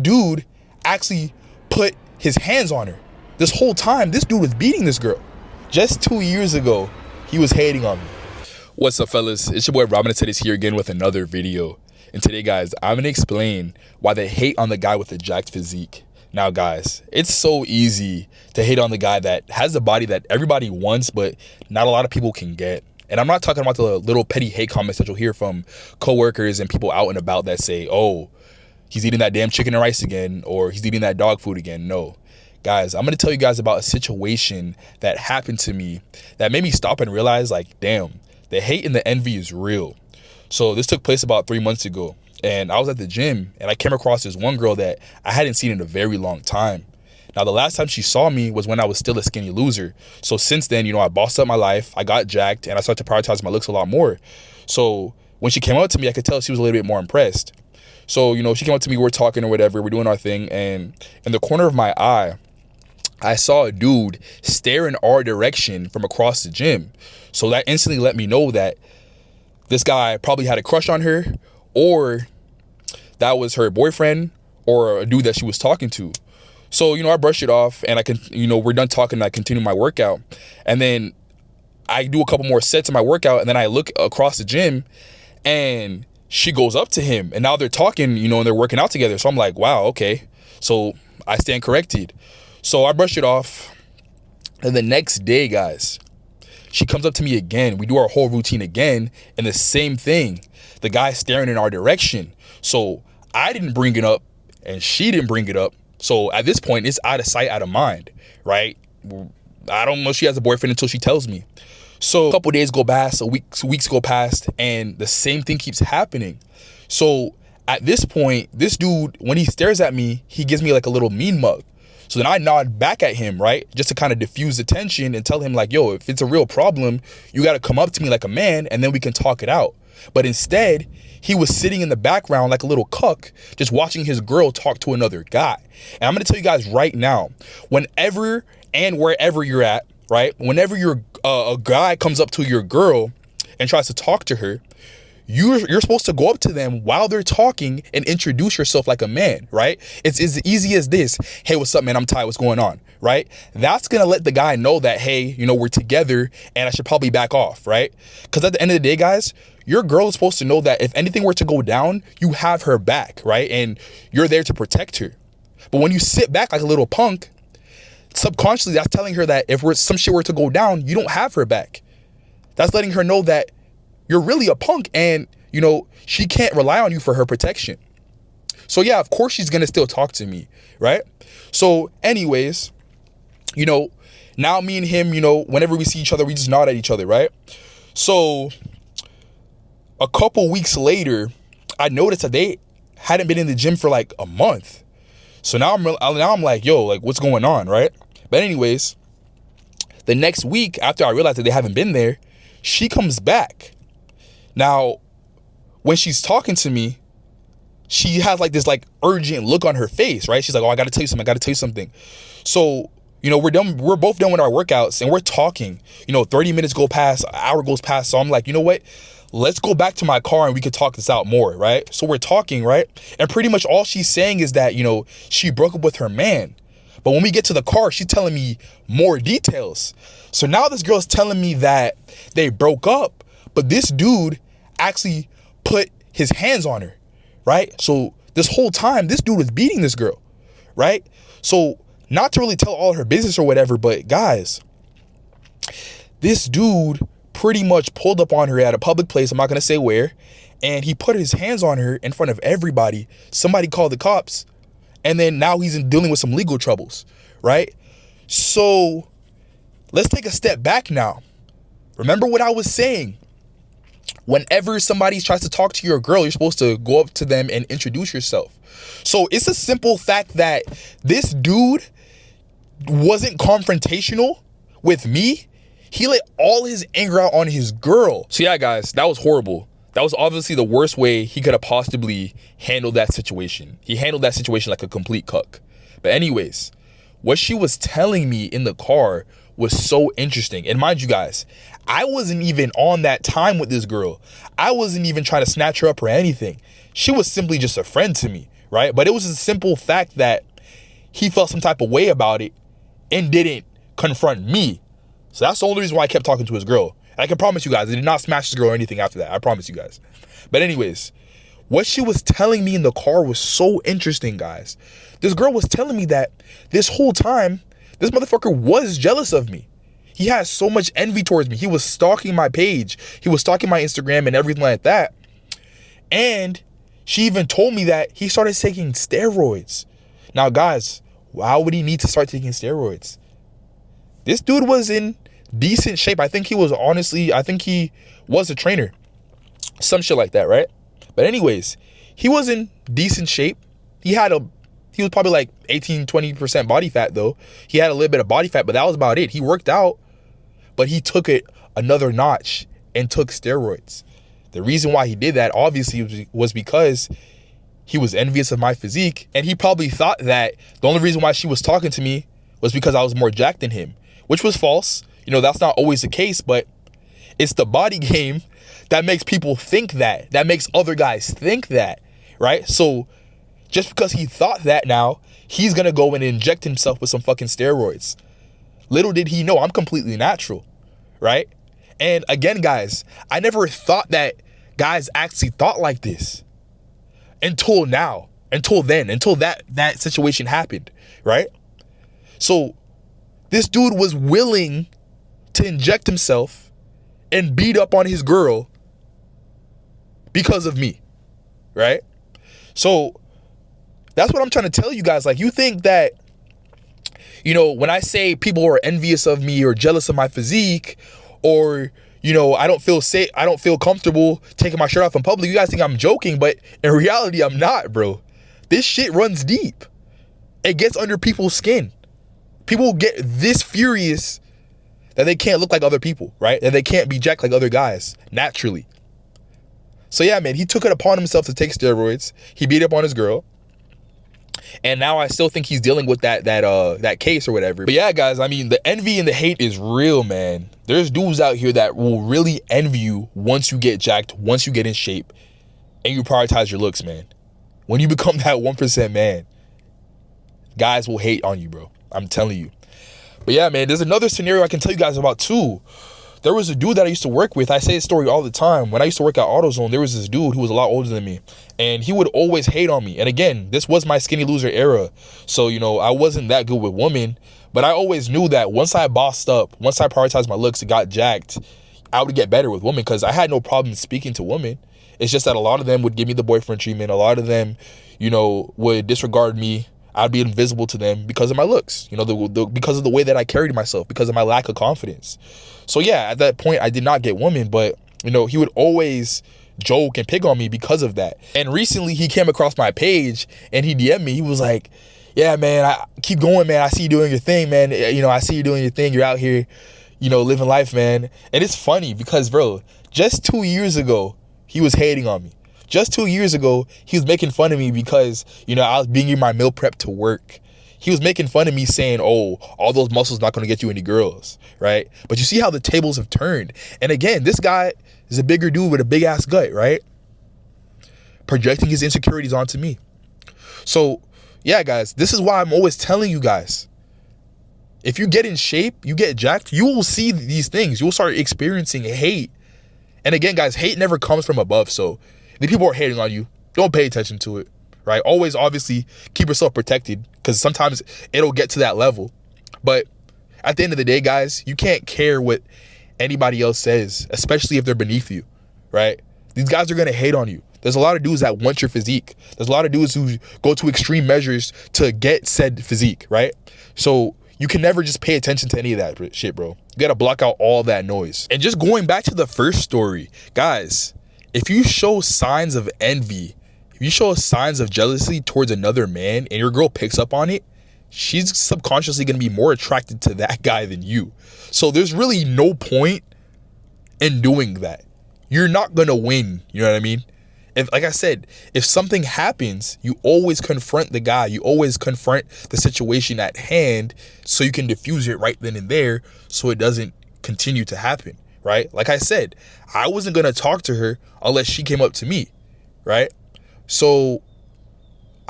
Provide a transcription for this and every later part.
Dude actually put his hands on her. This whole time, this dude was beating this girl. Just 2 years ago, he was hating on me. What's up, fellas? It's your boy Robin is here again with another video. And today, guys, I'm going to explain why they hate on the guy with the jacked physique. Now, guys, it's so easy to hate on the guy that has the body that everybody wants, but not a lot of people can get. And I'm not talking about the little petty hate comments that you'll hear from coworkers and people out and about that say, oh, he's eating that damn chicken and rice again, or he's eating that dog food again. No. Guys, I'm going to tell you guys about a situation that happened to me that made me stop and realize, like, damn, the hate and the envy is real. So this took place about 3 months ago, and I was at the gym, and I came across this one girl that I hadn't seen in a very long time. Now, the last time she saw me was when I was still a skinny loser. So since then, I bossed up my life, I got jacked, and I started to prioritize my looks a lot more. So when she came up to me, I could tell she was a little bit more impressed. So, she came up to me, we're talking or whatever, we're doing our thing, and in the corner of my eye, I saw a dude stare in our direction from across the gym. So that instantly let me know that this guy probably had a crush on her, or that was her boyfriend, or a dude that she was talking to. So, I brushed it off, and we're done talking, and I continue my workout. And then I do a couple more sets of my workout, and then I look across the gym, and she goes up to him, and now they're talking, and they're working out together. So I'm like, wow, okay. So I stand corrected. So I brushed it off, and the next day, guys, she comes up to me again. We do our whole routine again, and the same thing. The guy's staring in our direction. So I didn't bring it up, and she didn't bring it up. So at this point, it's out of sight, out of mind, right? I don't know if she has a boyfriend until she tells me. So a couple days go past, weeks go past, and the same thing keeps happening. So at this point, this dude, when he stares at me, he gives me like a little mean mug. So then I nod back at him, right? Just to kind of diffuse the tension and tell him like, yo, if it's a real problem, you got to come up to me like a man and then we can talk it out. But instead, he was sitting in the background like a little cuck, just watching his girl talk to another guy. And I'm going to tell you guys right now, whenever and wherever you're at, right? Whenever a guy comes up to your girl and tries to talk to her, you're supposed to go up to them while they're talking and introduce yourself like a man, right? It's as easy as this. Hey, what's up, man? I'm tired. What's going on, right? That's going to let the guy know that, hey, we're together and I should probably back off, right? Because at the end of the day, guys, your girl is supposed to know that if anything were to go down, you have her back, right? And you're there to protect her. But when you sit back like a little punk, subconsciously, that's telling her that if some shit were to go down, you don't have her back. That's letting her know that you're really a punk and, she can't rely on you for her protection. So, yeah, of course she's going to still talk to me, right? So, anyways, now me and him, whenever we see each other, we just nod at each other, right? So, a couple weeks later, I noticed that they hadn't been in the gym for like a month. So now I'm like, yo, like, what's going on, right? But anyways, the next week after I realized that they haven't been there, she comes back. Now, when she's talking to me, she has like this like urgent look on her face, right? She's like, oh, I got to tell you something. So, we're both done with our workouts and we're talking, 30 minutes go past, an hour goes past. So I'm like, you know what? Let's go back to my car and we could talk this out more, right? So we're talking, right? And pretty much all she's saying is that, she broke up with her man. But when we get to the car, she's telling me more details. So now this girl's telling me that they broke up, but this dude actually put his hands on her, right? So this whole time, this dude was beating this girl, right? So not to really tell all her business or whatever, but guys, this dude pretty much pulled up on her at a public place, I'm not going to say where, and he put his hands on her in front of everybody. Somebody called the cops, and then now he's dealing with some legal troubles, right? So let's take a step back now. Remember what I was saying. Whenever somebody tries to talk to your girl, you're supposed to go up to them and introduce yourself. So it's a simple fact that this dude wasn't confrontational with me. He let all his anger out on his girl. So yeah, guys, that was horrible. That was obviously the worst way he could have possibly handled that situation. He handled that situation like a complete cuck. But anyways, what she was telling me in the car was so interesting. And mind you guys, I wasn't even on that time with this girl. I wasn't even trying to snatch her up or anything. She was simply just a friend to me, right? But it was a simple fact that he felt some type of way about it and didn't confront me. So that's the only reason why I kept talking to his girl. And I can promise you guys, I did not smash his girl or anything after that. I promise you guys. But anyways, what she was telling me in the car was so interesting, guys. This girl was telling me that this whole time, this motherfucker was jealous of me. He has so much envy towards me. He was stalking my page. He was stalking my Instagram and everything like that. And she even told me that he started taking steroids. Now, guys, why would he need to start taking steroids? This dude was in decent shape. I think he was a trainer. Some shit like that, right? But anyways, he was in decent shape. He was probably like 18-20% body fat though. He had a little bit of body fat, but that was about it. He worked out, but he took it another notch and took steroids. The reason why he did that obviously was because he was envious of my physique, and he probably thought that the only reason why she was talking to me was because I was more jacked than him, which was false. You know, that's not always the case, but it's the body game that makes people think that makes other guys think that, right? So just because he thought that, now he's gonna go and inject himself with some fucking steroids. Little did he know I'm completely natural, right? And again, guys, I never thought that guys actually thought like this until now, until that situation happened, right? So this dude was willing to inject himself and beat up on his girl because of me, right? So that's what I'm trying to tell you guys. Like, you think that, you know, when I say people are envious of me or jealous of my physique, or, you know, I don't feel safe, I don't feel comfortable taking my shirt off in public, you guys think I'm joking, but in reality, I'm not, bro. This shit runs deep. It gets under people's skin. People get this furious that they can't look like other people, right? That they can't be jacked like other guys naturally. So yeah, man, he took it upon himself to take steroids. He beat up on his girl. And now I still think he's dealing with that case or whatever. But yeah, guys, I mean, the envy and the hate is real, man. There's dudes out here that will really envy you once you get jacked, once you get in shape, and you prioritize your looks, man. When you become that 1% man, guys will hate on you, bro. I'm telling you. But yeah, man, there's another scenario I can tell you guys about too. There was a dude that I used to work with. I say this story all the time. When I used to work at AutoZone, there was this dude who was a lot older than me, and he would always hate on me. And again, this was my skinny loser era. So, you know, I wasn't that good with women, but I always knew that once I bossed up, once I prioritized my looks and got jacked, I would get better with women, because I had no problem speaking to women. It's just that a lot of them would give me the boyfriend treatment. A lot of them, you know, would disregard me. I'd be invisible to them because of my looks, you know, because of the way that I carried myself, because of my lack of confidence. So yeah, at that point, I did not get women, but, you know, he would always joke and pick on me because of that. And recently he came across my page and he DM'd me. He was like, yeah, man, I keep going, man. I see you doing your thing, man. You know, I see you doing your thing. You're out here, you know, living life, man. And it's funny because, bro, just 2 years ago, he was hating on me. Just 2 years ago, he was making fun of me because, you know, I was bringing my meal prep to work. He was making fun of me saying, oh, all those muscles not going to get you any girls, right? But you see how the tables have turned. And again, this guy is a bigger dude with a big ass gut, right? Projecting his insecurities onto me. So, yeah, guys, this is why I'm always telling you guys, if you get in shape, you get jacked, you will see these things. You will start experiencing hate. And again, guys, hate never comes from above. So the people are hating on you, don't pay attention to it, right? Always, obviously, keep yourself protected, because sometimes it'll get to that level. But at the end of the day, guys, you can't care what anybody else says, especially if they're beneath you, right? These guys are going to hate on you. There's a lot of dudes that want your physique. There's a lot of dudes who go to extreme measures to get said physique, right? So you can never just pay attention to any of that shit, bro. You got to block out all that noise. And just going back to the first story, guys, if you show signs of envy, if you show signs of jealousy towards another man and your girl picks up on it, she's subconsciously going to be more attracted to that guy than you. So there's really no point in doing that. You're not going to win. You know what I mean? If, like I said, if something happens, you always confront the guy. You always confront the situation at hand so you can diffuse it right then and there so it doesn't continue to happen, right? Like I said, I wasn't going to talk to her unless she came up to me, right? So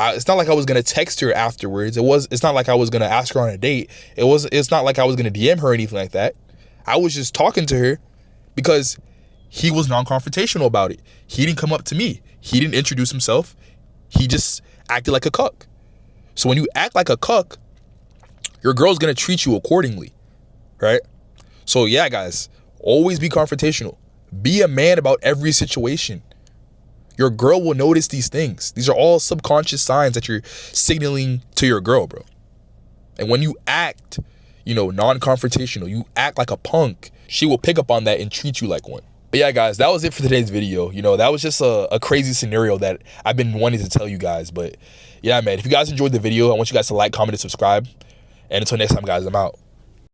It's not like I was gonna text her afterwards. It's not like I was gonna ask her on a date. It's not like I was gonna DM her or anything like that. I was just talking to her because he was non-confrontational about it. He didn't come up to me. He didn't introduce himself. He just acted like a cuck. So when you act like a cuck, your girl's gonna treat you accordingly, right? So yeah, guys, always be confrontational. Be a man about every situation. Your girl will notice these things. These are all subconscious signs that you're signaling to your girl, bro. And when you act, non-confrontational, you act like a punk, she will pick up on that and treat you like one. But yeah, guys, that was it for today's video. That was just a crazy scenario that I've been wanting to tell you guys. But yeah, man, if you guys enjoyed the video, I want you guys to like, comment, and subscribe. And until next time, guys, I'm out.